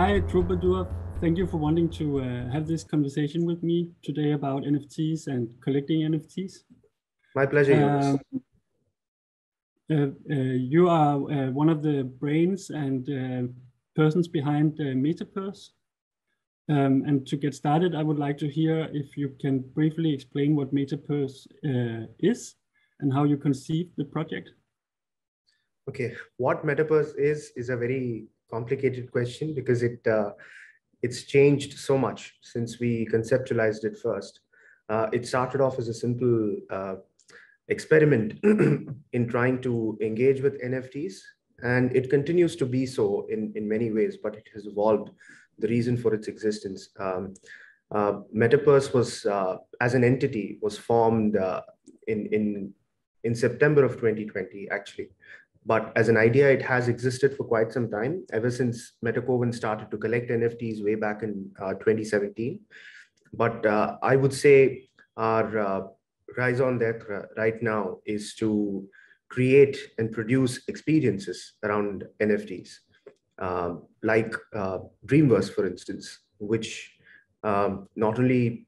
Hi, Twobadour. Thank you for wanting to have this conversation with me today about NFTs and collecting NFTs. My pleasure. You are one of the brains and persons behind Metapurse. And to get started, I would like to hear if you can briefly explain what Metapurse is and how you conceived the project. Okay, what Metapurse is a very complicated question because it's changed so much since we conceptualized it first. It started off as a simple experiment in trying to engage with NFTs, and it continues to be so in many ways, but it has evolved. The reason for its existence. Metapurse was, as an entity, was formed in September of 2020, actually. But as an idea, it has existed for quite some time, ever since Metacoven started to collect NFTs way back in 2017. But I would say our rise on deck right now is to create and produce experiences around NFTs. Like Dreamworks, for instance, which not only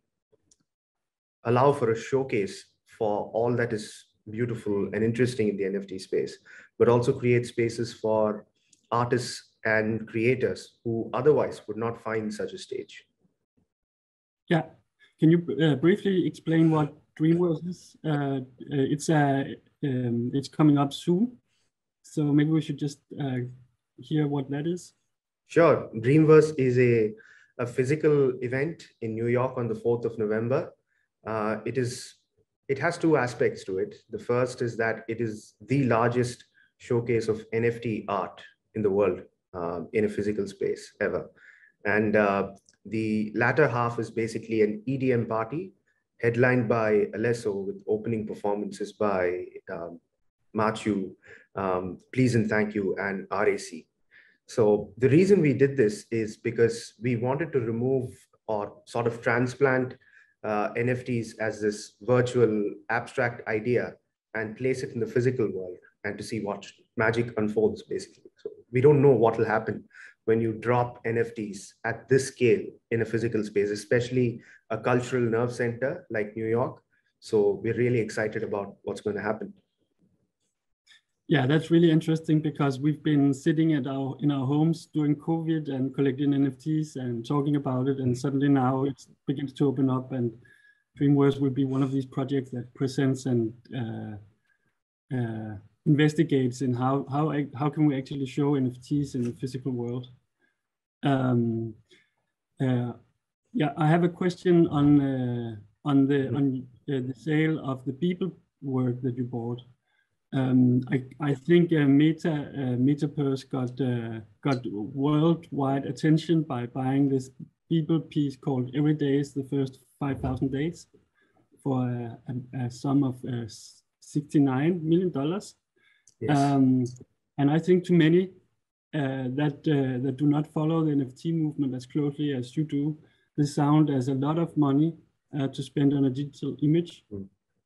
allow for a showcase for all that is beautiful and interesting in the NFT space, but also create spaces for artists and creators who otherwise would not find such a stage. Yeah, can you briefly explain what Dreamworks is? It's coming up soon, so maybe we should just hear what that is. Sure. Dreamverse is a physical event in New York on the 4th of November. It has two aspects to it. The first is that it is the largest showcase of NFT art in the world in a physical space ever. And the latter half is basically an EDM party headlined by Alesso with opening performances by Machu, Please and Thank You, and RAC. So the reason we did this is because we wanted to remove or sort of transplant NFTs as this virtual abstract idea and place it in the physical world and to see what magic unfolds, basically. So we don't know what will happen when you drop NFTs at this scale in a physical space, especially a cultural nerve center like New York. So we're really excited about what's going to happen. Yeah, that's really interesting because we've been sitting in our homes during COVID and collecting NFTs and talking about it, and suddenly now it begins to open up, and Dreamworks will be one of these projects that presents and investigates in how can we actually show NFTs in the physical world. Yeah, I have a question on the sale of the Beeple work that you bought. I think Metapurse got worldwide attention by buying this Beeple piece called Everdays, the first 5,000 days, for a sum of $69 million. Yes. And I think to many that do not follow the NFT movement as closely as you do, this sounds as a lot of money to spend on a digital image.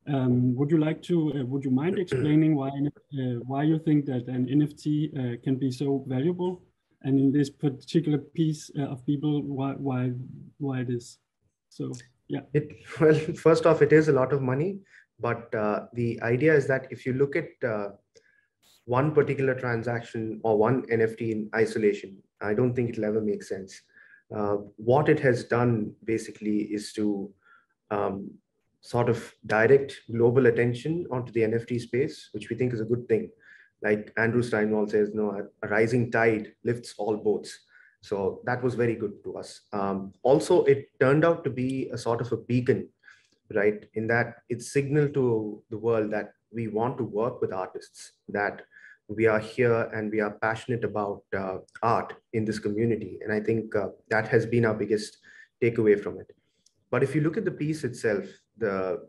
Would you mind explaining why you think that an NFT can be so valuable, and in this particular piece of Beeple, why it is? So yeah. Well, first off, it is a lot of money, but the idea is that if you look at one particular transaction or one NFT in isolation, I don't think it'll ever make sense. What it has done basically is to sort of direct global attention onto the NFT space, which we think is a good thing. Like Andrew Steinwall says, no, a rising tide lifts all boats. So that was very good to us. Also, it turned out to be a sort of a beacon, right? In that it signaled to the world that we want to work with artists, that we are here and we are passionate about art in this community. And I think that has been our biggest takeaway from it. But if you look at the piece itself, the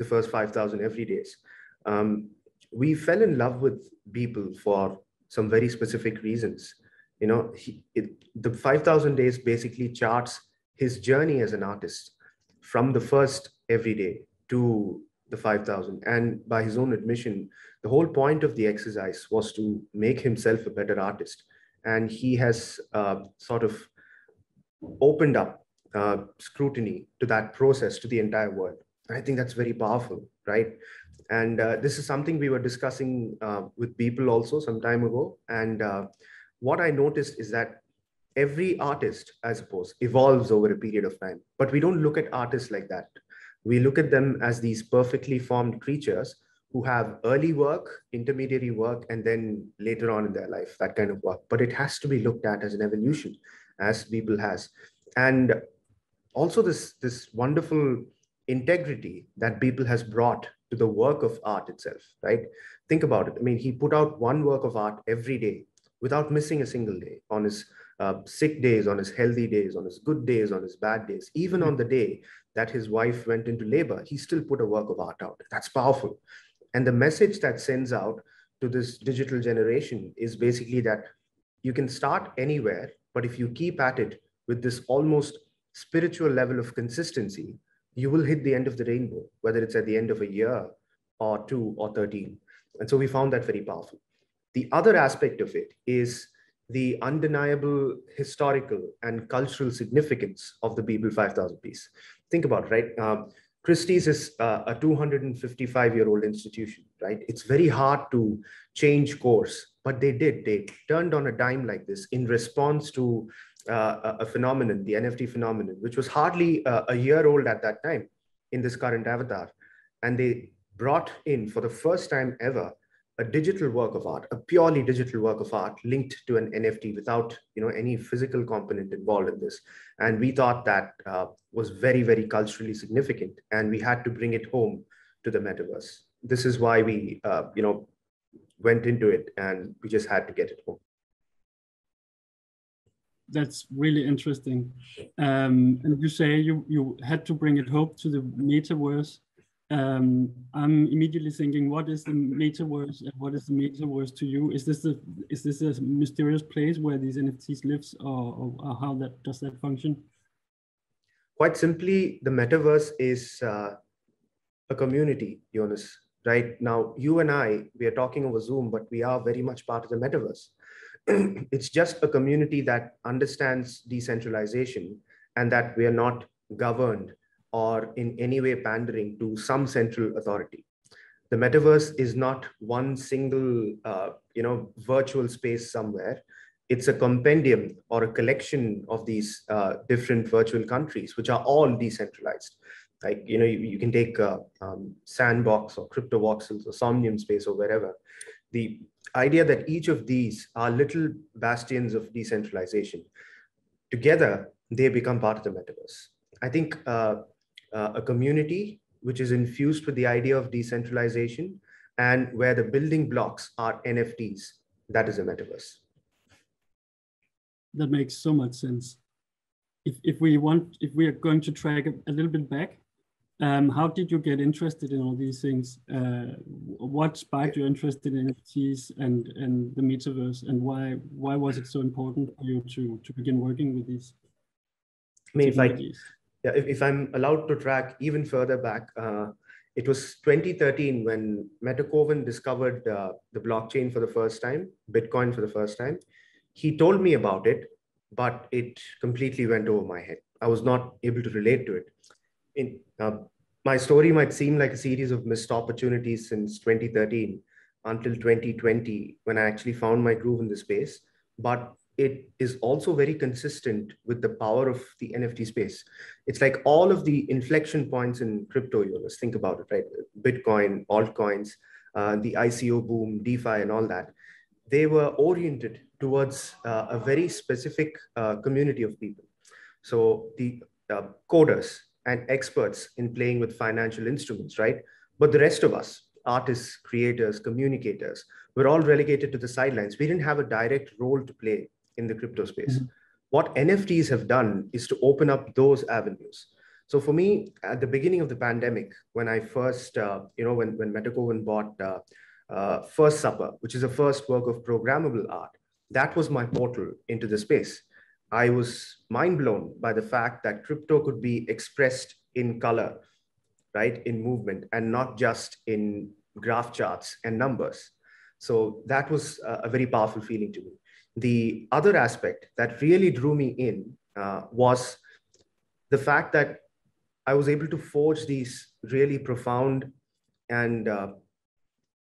first 5,000 Everdays, we fell in love with Beeple for some very specific reasons. You know, the 5,000 days basically charts his journey as an artist from the first everyday to the 5,000. And by his own admission, the whole point of the exercise was to make himself a better artist and he has sort of opened up scrutiny to that process, to the entire world. I think that's very powerful, right? And this is something we were discussing with Beeple also some time ago. And what I noticed is that every artist, I suppose, evolves over a period of time, but we don't look at artists like that. We look at them as these perfectly formed creatures who have early work, intermediary work, and then later on in their life, that kind of work. But it has to be looked at as an evolution, as Beeple has. And also this wonderful integrity that Beeple has brought to the work of art itself, right? Think about it. I mean, he put out one work of art every day without missing a single day, on his sick days, on his healthy days, on his good days, on his bad days. Even on the day that his wife went into labor, he still put a work of art out. That's powerful. And the message that sends out to this digital generation is basically that you can start anywhere, but if you keep at it with this almost spiritual level of consistency, you will hit the end of the rainbow, whether it's at the end of a year or 2 or 13. And so we found that very powerful. The other aspect of it is the undeniable historical and cultural significance of the Beeple 5000 piece. Think about it, right? Christie's is a 255-year-old institution, right? It's very hard to change course, but they did. They turned on a dime like this in response to a phenomenon, the NFT phenomenon, which was hardly a year old at that time in this current avatar. And they brought in, for the first time ever, a digital work of art, a purely digital work of art linked to an NFT without any physical component involved in this. And we thought that was very, very culturally significant, and we had to bring it home to the metaverse. This is why we went into it, and we just had to get it home. That's really interesting. And you say you had to bring it home to the metaverse. I'm immediately thinking, what is the metaverse and what is the metaverse to you? Is this a mysterious place where these NFTs lives, or how does that function? Quite simply, the metaverse is a community, Jonas. Right now, you and I, we are talking over Zoom, but we are very much part of the metaverse. It's just a community that understands decentralization and that we are not governed or in any way pandering to some central authority. The metaverse is not one single, virtual space somewhere. It's a compendium or a collection of these different virtual countries, which are all decentralized. Like, you can take Sandbox or CryptoVoxels or Somnium Space or wherever. The idea that each of these are little bastions of decentralization. Together, they become part of the metaverse. I think a community which is infused with the idea of decentralization and where the building blocks are NFTs, that is a metaverse. That makes so much sense. If we are going to track a little bit back, how did you get interested in all these things? What sparked your interest in NFTs and the metaverse, and why was it so important for you to begin working with these technologies? If I'm allowed to track even further back, it was 2013 when Metacoven discovered the blockchain for the first time, Bitcoin for the first time. He told me about it, but it completely went over my head. I was not able to relate to it. My story might seem like a series of missed opportunities since 2013 until 2020, when I actually found my groove in the space. But it is also very consistent with the power of the NFT space. It's like all of the inflection points in crypto, Jonas, think about it, right? Bitcoin, altcoins, the ICO boom, DeFi and all that. They were oriented towards a very specific community of people. So the coders and experts in playing with financial instruments, right? But the rest of us, artists, creators, communicators, we're all relegated to the sidelines. We didn't have a direct role to play in the crypto space. Mm-hmm. What NFTs have done is to open up those avenues. So for me, at the beginning of the pandemic, when I first, when Metacoven bought First Supper, which is a first work of programmable art, that was my portal into the space. I was mind blown by the fact that crypto could be expressed in color, right, in movement, and not just in graph charts and numbers. So that was a very powerful feeling to me. The other aspect that really drew me in was the fact that I was able to forge these really profound and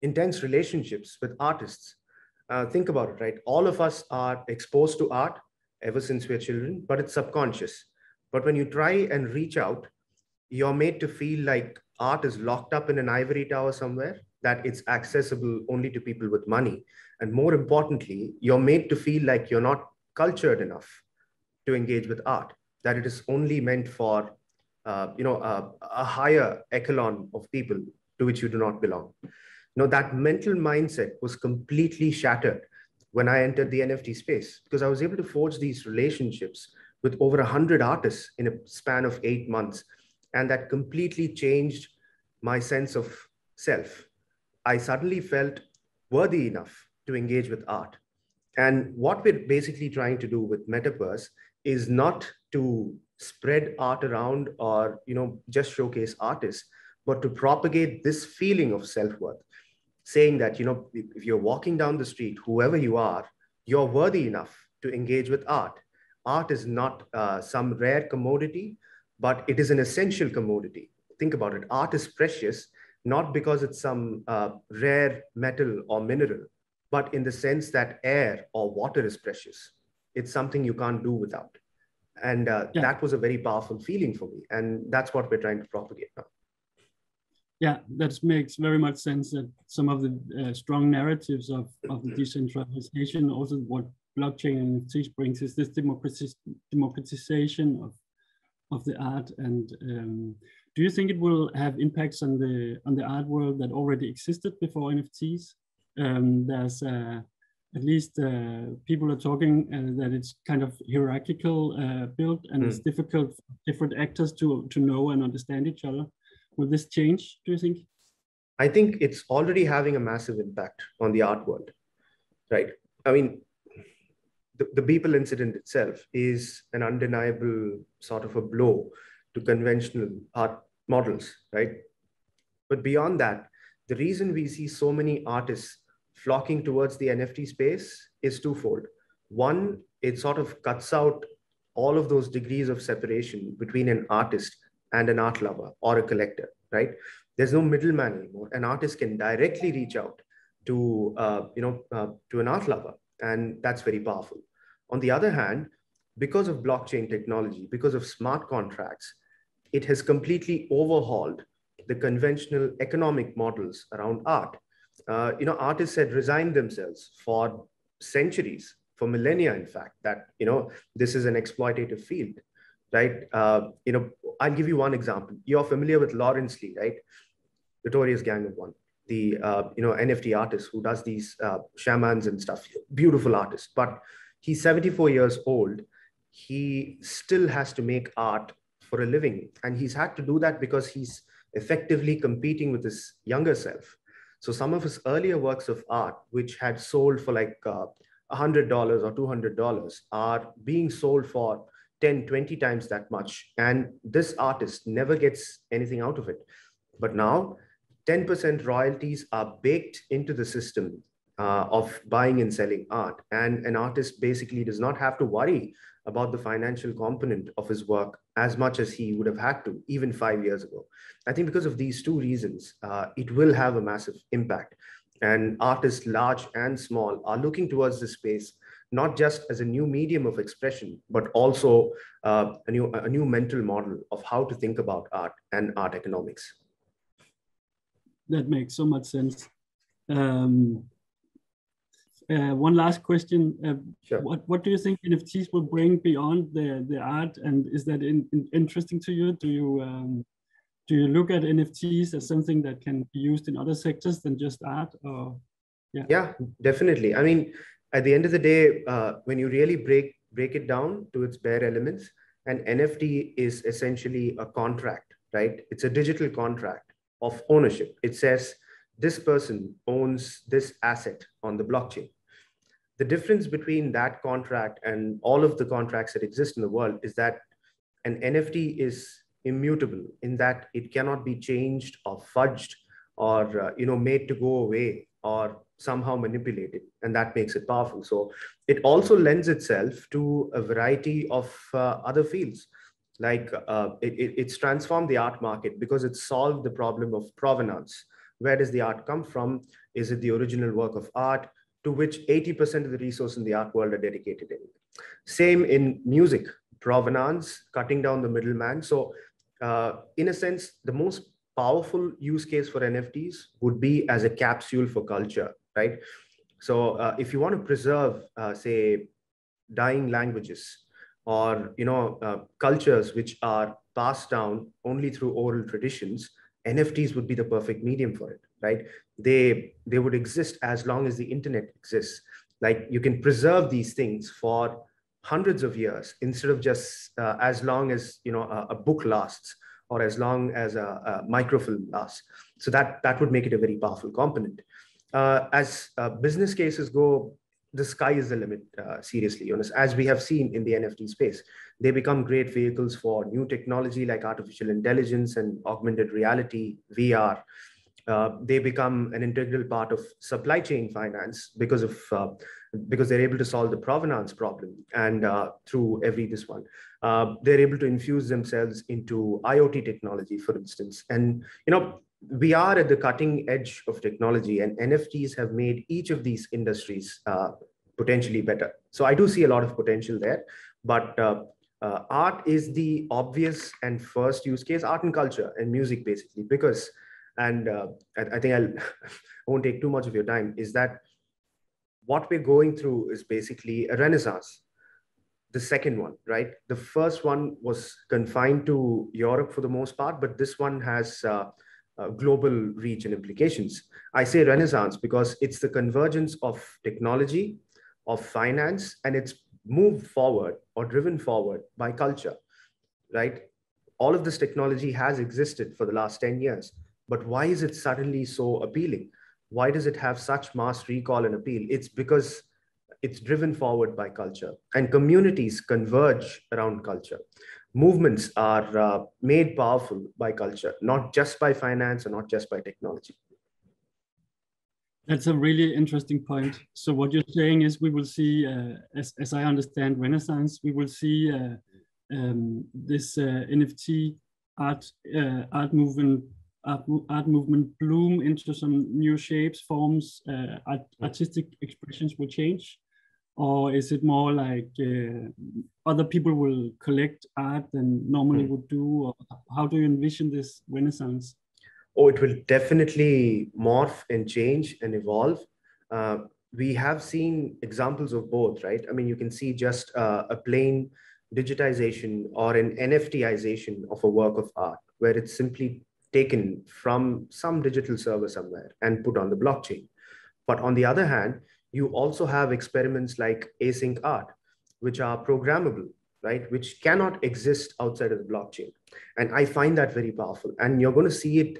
intense relationships with artists. Think about it, right? All of us are exposed to art ever since we're children, but it's subconscious. But when you try and reach out, you're made to feel like art is locked up in an ivory tower somewhere, that it's accessible only to people with money. And more importantly, you're made to feel like you're not cultured enough to engage with art, that it is only meant for a higher echelon of people to which you do not belong. That mental mindset was completely shattered when I entered the NFT space, because I was able to forge these relationships with over 100 artists in a span of 8 months. And that completely changed my sense of self. I suddenly felt worthy enough to engage with art. And what we're basically trying to do with Metapurse is not to spread art around or just showcase artists, but to propagate this feeling of self-worth, saying that if you're walking down the street, whoever you are, you're worthy enough to engage with art. Art is not some rare commodity, but it is an essential commodity. Think about it. Art is precious, not because it's some rare metal or mineral, but in the sense that air or water is precious. It's something you can't do without. And that was a very powerful feeling for me. And that's what we're trying to propagate now. Yeah, that makes very much sense, that some of the strong narratives of the decentralization, also what blockchain and NFTs brings, is this democratization of the art. And do you think it will have impacts on the art world that already existed before NFTs? There's at least people are talking that it's kind of hierarchical built, and it's difficult for different actors to know and understand each other. Will this change, do you think? I think it's already having a massive impact on the art world, right? I mean, the Beeple incident itself is an undeniable sort of a blow to conventional art models, right? But beyond that, the reason we see so many artists flocking towards the NFT space is twofold. One, it sort of cuts out all of those degrees of separation between an artist and an art lover or a collector, right? There's no middleman anymore. An artist can directly reach out to an art lover, and that's very powerful. On the other hand, because of blockchain technology, because of smart contracts, it has completely overhauled the conventional economic models around art. Artists had resigned themselves for centuries, for millennia, in fact, that this is an exploitative field, right? I'll give you one example. You're familiar with Lawrence Lee, right? Notorious Gang of One, the NFT artist who does these shamans and stuff. Beautiful artist, but he's 74 years old. He still has to make art for a living, and he's had to do that because he's effectively competing with his younger self. So some of his earlier works of art, which had sold for like $100 or $200, are being sold for 10, 20 times that much. And this artist never gets anything out of it. But now 10% royalties are baked into the system of buying and selling art. And an artist basically does not have to worry about the financial component of his work as much as he would have had to even 5 years ago. I think because of these two reasons, it will have a massive impact. And artists, large and small, are looking towards this space, not just as a new medium of expression, but also a new mental model of how to think about art and art economics. That makes so much sense. One last question. Sure. What do you think NFTs will bring beyond the art? And is that interesting to you? Do you look at NFTs as something that can be used in other sectors than just art? Or yeah, definitely. I mean, at the end of the day, when you really break it down to its bare elements, an NFT is essentially a contract, right? It's a digital contract of ownership. It says this person owns this asset on the blockchain. The difference between that contract and all of the contracts that exist in the world is that an NFT is immutable, in that it cannot be changed or fudged or made to go away or somehow manipulated, and that makes it powerful. So it also lends itself to a variety of other fields. Like it's transformed the art market because it solved the problem of provenance. Where does the art come from? Is it the original work of art to which 80% of the resources in the art world are dedicated in? Same in music, provenance, cutting down the middleman. So in a sense, the most powerful use case for NFTs would be as a capsule for culture, right? So if you want to preserve, say, dying languages, or cultures which are passed down only through oral traditions, NFTs would be the perfect medium for it, right? They would exist as long as the internet exists. Like, you can preserve these things for hundreds of years instead of just as long as a book lasts, or as long as a microfilm lasts. So that would make it a very powerful component. As business cases go, the sky is the limit, seriously, Jonas. As we have seen in the NFT space, they become great vehicles for new technology like artificial intelligence and augmented reality, VR. They become an integral part of supply chain finance because they're able to solve the provenance problem, and through this one, they're able to infuse themselves into IoT technology, for instance. And we are at the cutting edge of technology, and NFTs have made each of these industries potentially better. So I do see a lot of potential there, but art is the obvious and first use case, art and culture and music, basically, because, and I think I won't take too much of your time, is that what we're going through is basically a renaissance. The second one, right? The first one was confined to Europe for the most part, but this one has global reach and implications. I say renaissance because it's the convergence of technology, of finance, and it's moved forward or driven forward by culture, right? All of this technology has existed for the last 10 years, but why is it suddenly so appealing? Why does it have such mass recall and appeal? It's because it's driven forward by culture, and communities converge around culture. Movements are made powerful by culture, not just by finance or not just by technology. That's a really interesting point. So what you're saying is we will see, as I understand Renaissance, we will see this NFT art movement bloom into some new shapes, forms, artistic expressions will change? Or is it more like other people will collect art than normally would do? Or how do you envision this Renaissance? Oh, it will definitely morph and change and evolve. We have seen examples of both, right? I mean, you can see just a plain digitization or an NFTization of a work of art, where it's simply taken from some digital server somewhere and put on the blockchain. But on the other hand, you also have experiments like async art, which are programmable, right? Which cannot exist outside of the blockchain. And I find that very powerful. And you're going to see it.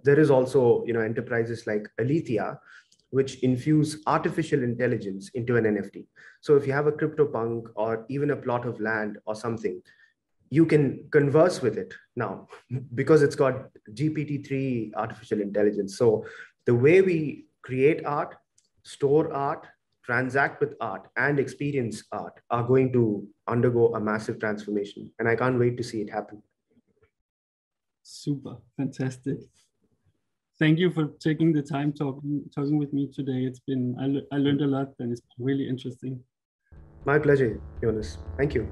There is also, enterprises like Alethea, which infuse artificial intelligence into an NFT. So if you have a CryptoPunk or even a plot of land or something, you can converse with it now because it's got GPT-3 artificial intelligence. So the way we create art, store art, transact with art, and experience art are going to undergo a massive transformation. And I can't wait to see it happen. Super, fantastic. Thank you for taking the time talking with me today. It's been, I learned a lot, and it's been really interesting. My pleasure, Jonas. Thank you.